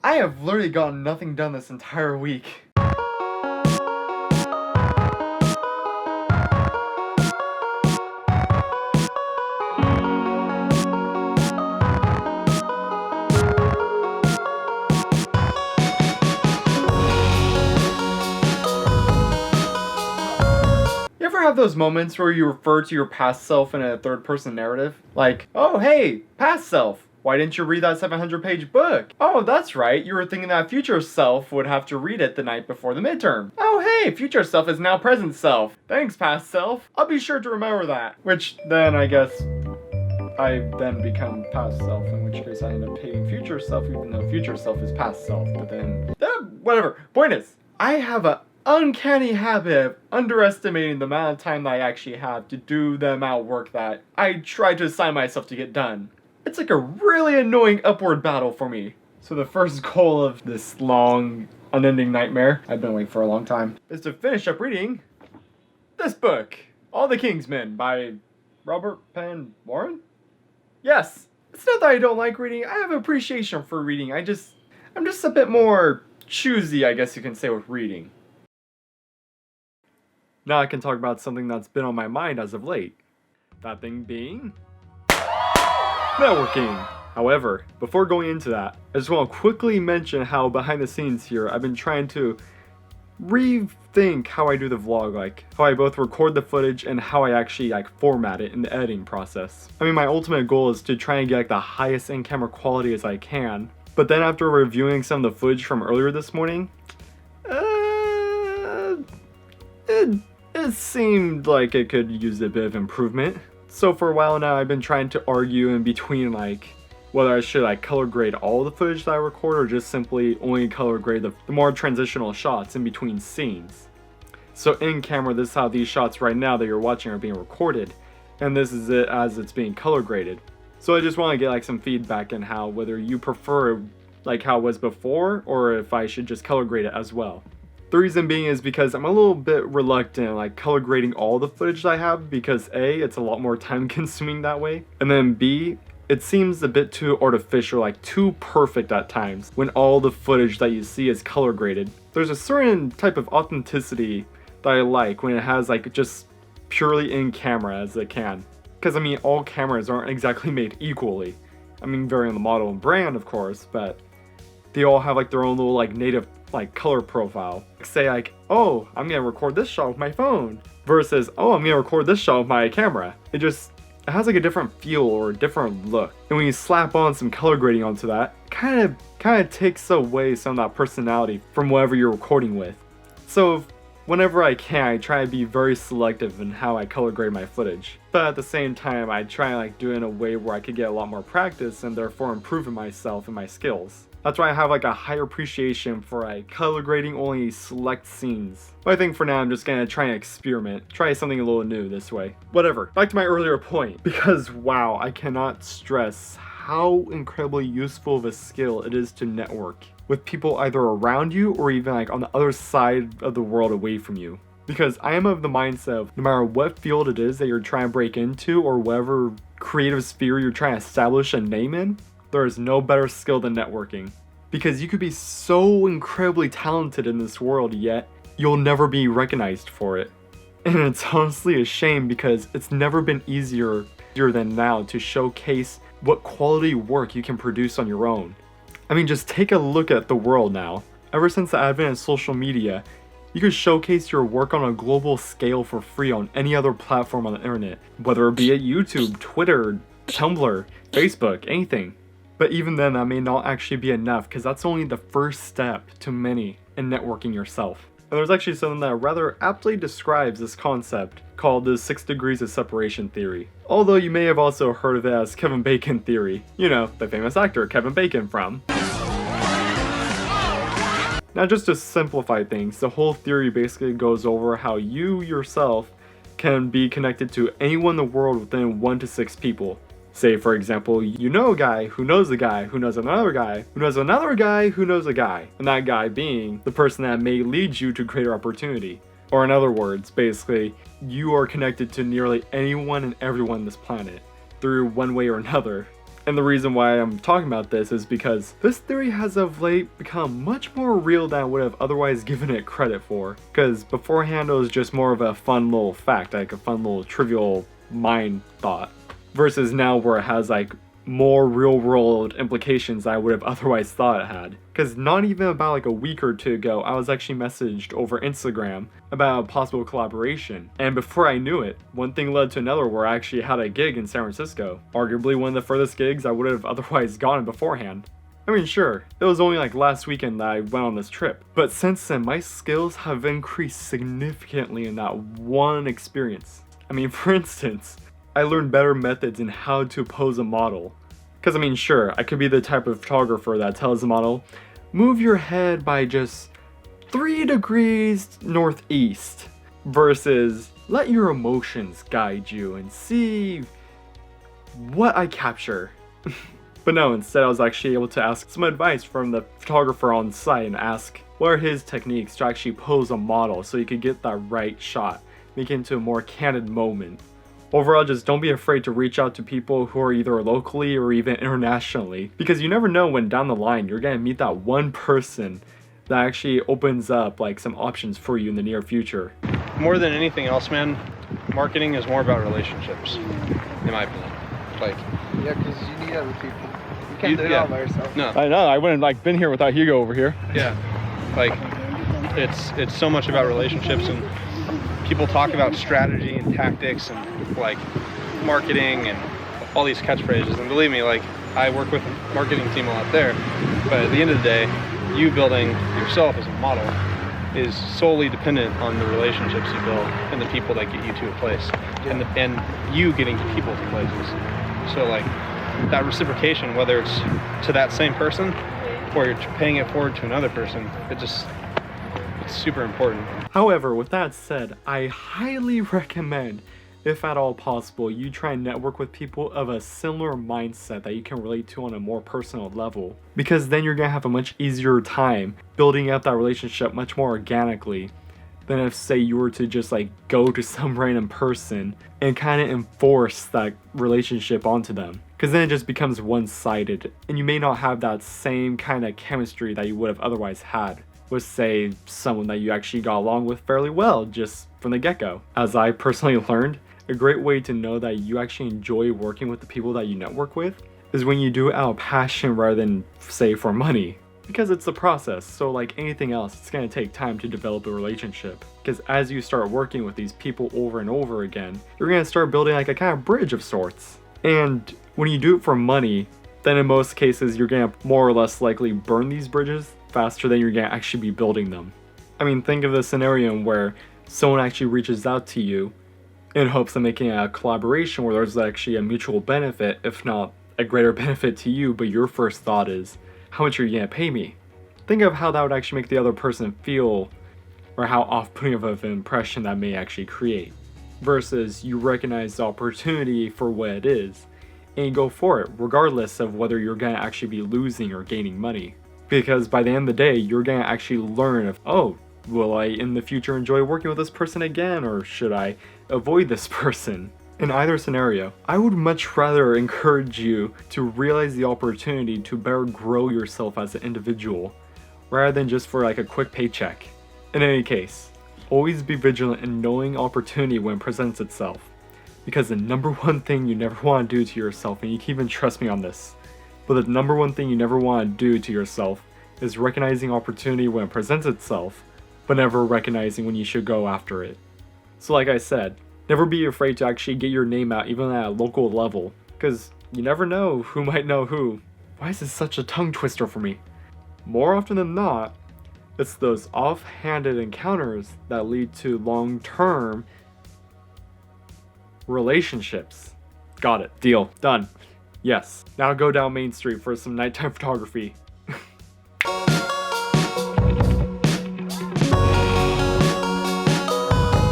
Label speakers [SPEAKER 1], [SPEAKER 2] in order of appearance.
[SPEAKER 1] I have literally gotten nothing done this entire week. You ever have those moments where you refer to your past self in a third-person narrative? Like, oh hey, past self, why didn't you read that 700-page book? Oh, that's right, you were thinking that future self would have to read it the night before the midterm. Oh hey, future self is now present self. Thanks, past self. I'll be sure to remember that. Which then, I guess, I then become past self, in which case I end up hating future self even though future self is past self, but then... whatever. Point is, I have a uncanny habit of underestimating the amount of time that I actually have to do the amount of work that I try to assign myself to get done. It's like a really annoying upward battle for me. So the first goal of this long, unending nightmare, I've been waiting for a long time, is to finish up reading this book, All the King's Men by Robert Penn Warren? Yes! It's not that I don't like reading, I have appreciation for reading, I'm just a bit more choosy, I guess you can say, with reading. Now I can talk about something that's been on my mind as of late. That thing being... networking! However, before going into that, I just want to quickly mention how behind the scenes here, I've been trying to rethink how I do the vlog, like how I both record the footage and how I actually format it in the editing process. I mean, my ultimate goal is to try and get the highest in-camera quality as I can, but then after reviewing some of the footage from earlier this morning, it seemed like it could use a bit of improvement. So for a while now, I've been trying to argue in between whether I should color grade all the footage that I record or just simply only color grade the more transitional shots in between scenes. So in camera, this is how these shots right now that you're watching are being recorded, and this is it as it's being color graded. So I just want to get some feedback on how, whether you prefer how it was before or if I should just color grade it as well. The reason being is because I'm a little bit reluctant color grading all the footage that I have because A, it's a lot more time consuming that way, and then B, it seems a bit too artificial, too perfect at times when all the footage that you see is color graded. There's a certain type of authenticity that I like when it has just purely in camera as it can. Because I mean, all cameras aren't exactly made equally. I mean, varying on the model and brand of course, but they all have their own little native color profile. Say oh, I'm gonna record this shot with my phone versus, oh, I'm gonna record this shot with my camera. It has a different feel or a different look. And when you slap on some color grading onto that, kind of takes away some of that personality from whatever you're recording with. So whenever I can, I try to be very selective in how I color grade my footage. But at the same time, I try and do it in a way where I could get a lot more practice and therefore improving myself and my skills. That's why I have a higher appreciation for color grading only select scenes. But I think for now I'm just gonna try and experiment. Try something a little new this way. Whatever, back to my earlier point. Because wow, I cannot stress how incredibly useful of a skill it is to network with people either around you or even on the other side of the world away from you. Because I am of the mindset of no matter what field it is that you're trying to break into or whatever creative sphere you're trying to establish a name in, there is no better skill than networking. Because you could be so incredibly talented in this world, yet you'll never be recognized for it. And it's honestly a shame because it's never been easier than now to showcase what quality work you can produce on your own. I mean, just take a look at the world now. Ever since the advent of social media, you can showcase your work on a global scale for free on any other platform on the internet, whether it be at YouTube, Twitter, Tumblr, Facebook, anything. But even then, that may not actually be enough because that's only the first step to many in networking yourself. And there's actually something that rather aptly describes this concept called the 6 degrees of separation theory. Although you may have also heard of it as Kevin Bacon theory. You know, the famous actor Kevin Bacon from. Now just to simplify things, the whole theory basically goes over how you yourself can be connected to anyone in the world within 1 to 6 people. Say, for example, you know a guy who knows a guy who knows another guy who knows another guy who knows a guy, and that guy being the person that may lead you to greater opportunity. Or in other words, basically, you are connected to nearly anyone and everyone on this planet through one way or another. And the reason why I'm talking about this is because this theory has of late become much more real than I would have otherwise given it credit for. Because beforehand it was just more of a fun little fact, like a fun little trivial mind thought. Versus now where it has like more real world implications than I would have otherwise thought it had. Because not even about like a week or two ago, I was actually messaged over Instagram about a possible collaboration. And before I knew it, one thing led to another where I actually had a gig in San Francisco. Arguably one of the furthest gigs I would have otherwise gone beforehand. I mean, sure, it was only like last weekend that I went on this trip. But since then, my skills have increased significantly in that one experience. I mean, for instance, I learned better methods in how to pose a model. Because I mean, sure, I could be the type of photographer that tells the model, move your head by just 3 degrees northeast, versus let your emotions guide you and see what I capture. But no, instead I was actually able to ask some advice from the photographer on site and ask what are his techniques to actually pose a model so you could get that right shot, make it into a more candid moment. Overall, just don't be afraid to reach out to people who are either locally or even internationally, because you never know when down the line you're gonna meet that one person that actually opens up like some options for you in the near future.
[SPEAKER 2] More than anything else, man, marketing is more about relationships, in my opinion. Like,
[SPEAKER 3] yeah, because you need other people. You can't do it all by yourself.
[SPEAKER 2] No.
[SPEAKER 1] I know, I wouldn't like been here without Hugo over here.
[SPEAKER 2] Yeah, like it's so much about relationships, and people talk about strategy and tactics and like marketing and all these catchphrases, and believe me, like I work with a marketing team a lot there, but at the end of the day, you building yourself as a model is solely dependent on the relationships you build and the people that get you to a place, and you getting people to places. So like that reciprocation, whether it's to that same person or you're paying it forward to another person, it's super important.
[SPEAKER 1] However, with that said, I highly recommend, if at all possible, you try and network with people of a similar mindset that you can relate to on a more personal level. Because then you're gonna have a much easier time building up that relationship much more organically than if, say, you were to just like go to some random person and kind of enforce that relationship onto them. Because then it just becomes one-sided, and you may not have that same kind of chemistry that you would have otherwise had with, say, someone that you actually got along with fairly well just from the get-go. As I personally learned, a great way to know that you actually enjoy working with the people that you network with is when you do it out of passion rather than, say, for money. Because it's a process, so like anything else, it's gonna take time to develop a relationship. Because as you start working with these people over and over again, you're gonna start building like a kind of bridge of sorts. And when you do it for money, then in most cases you're gonna more or less likely burn these bridges faster than you're gonna actually be building them. I mean, think of the scenario where someone actually reaches out to you in hopes of making a collaboration where there's actually a mutual benefit, if not a greater benefit to you, but your first thought is, how much are you gonna pay me? Think of how that would actually make the other person feel, or how off-putting of an impression that may actually create. Versus you recognize the opportunity for what it is, and you go for it, regardless of whether you're gonna actually be losing or gaining money. Because by the end of the day, you're gonna actually learn of, oh, will I in the future enjoy working with this person again, or should I avoid this person? In either scenario, I would much rather encourage you to realize the opportunity to better grow yourself as an individual, rather than just for like a quick paycheck. In any case, always be vigilant in knowing opportunity when it presents itself. Because the number one thing you never want to do to yourself, and you can even trust me on this, but the number one thing you never want to do to yourself is recognizing opportunity when it presents itself, but never recognizing when you should go after it. So like I said, never be afraid to actually get your name out even at a local level, because you never know who might know who. Why is this such a tongue twister for me? More often than not, it's those off-handed encounters that lead to long-term relationships. Got it. Deal. Done. Yes. Now go down Main Street for some nighttime photography.